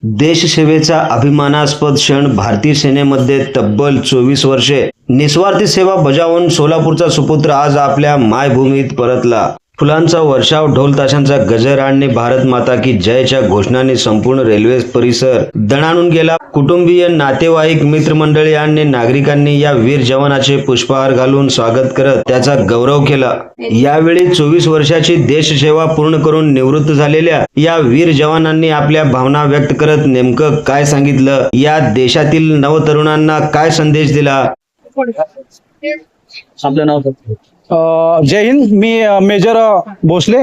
देशसेवेचा अभिमानास्पद क्षण भारतीय सेनेमध्ये तब्बल 24 वर्षे निस्वार्थी सेवा बजावून सोलापूरचा सुपुत्र आज आपल्या मायभूमीत परतला। फुलांचा वर्षाव, ढोल ताशांचा गजर आणि भारत माता की जयच्या घोषणांनी संपूर्ण रेल्वे परिसर दणाणून गेला। कुटुंबीय, नातेवाईक, मित्रमंडळी आणि नागरिकांनी या वीर जवानाचे पुष्पहार घालून स्वागत करत त्याचा गौरव केला। यावेळी 24 वर्षाची देशसेवा पूर्ण करून निवृत्त झालेल्या या वीर जवानांनी आपल्या भावना व्यक्त करत नेमकं काय सांगितलं, या देशातील नवतरुणांना काय संदेश दिला। आपलं नाव जय हिंद। मी मेजर भोसले,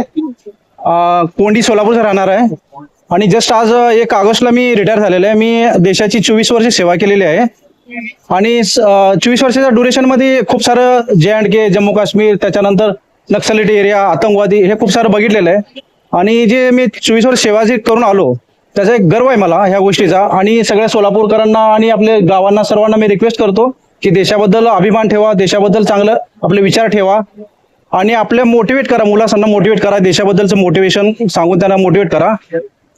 कोंडी सोलापूरचा राहणार आहे आणि जस्ट आज 1 ऑगस्टला मी रिटायर झालेलो आहे। मी देशाची 24 वर्षे सेवा केलेली आहे आणि 24 वर्षाच्या ड्युरेशनमध्ये खूप सारं J&K, जम्मू काश्मीर, त्याच्यानंतर नक्सलिटी एरिया, आतंकवादी, हे खूप सारं बघितलेलं आहे आणि जे मी 24 वर्ष सेवा जे करून आलो त्याचा एक गर्व आहे मला ह्या गोष्टीचा। आणि सगळ्या सोलापूरकरांना आणि आपल्या गावांना सर्वांना मी रिक्वेस्ट करतो की देशाबद्दल अभिमान ठेवा, देशाबद्दल चांगलं आपले विचार ठेवा आणि आपले मोटिवेट करा, मुलांना मोटिवेट करा, देशाबद्दलचं मोटिवेशन सांगून त्यांना मोटिवेट करा।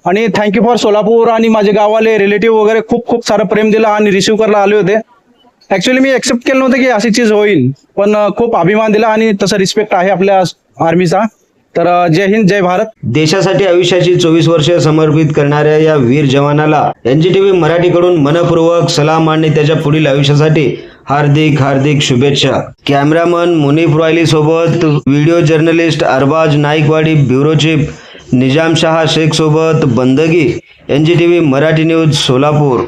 आणि थँक्यू फॉर सोलापूर। आणि माझे गावाले रिलेटिव्ह वगैरे खूप सारं प्रेम दिलं आणि रिसीव्ह करायला आले होते। ऍक्च्युअली मी एक्सेप्ट केलं नव्हतं की अशी चीज होईल, पण खूप अभिमान दिला आणि तसा रिस्पेक्ट आहे आपल्या आर्मीचा। तर जय हिंद, जय भारत। देशासाठी आयुष्याची 24 वर्षे समर्पित करणाऱ्या या वीर जवानाला NGTV मराठीकडून मनपूर्वक सलाम आणि त्याच्या पुढील आयुष्यासाठी हार्दिक शुभेच्छा। कॅमेरामन मुनीफ रॉयली सोबत video journalist Arbaz Naikwadi, bureau chief Nizam Shah Shaikh सोबत बंदगी, NGTV मराठी न्यूज सोलापूर।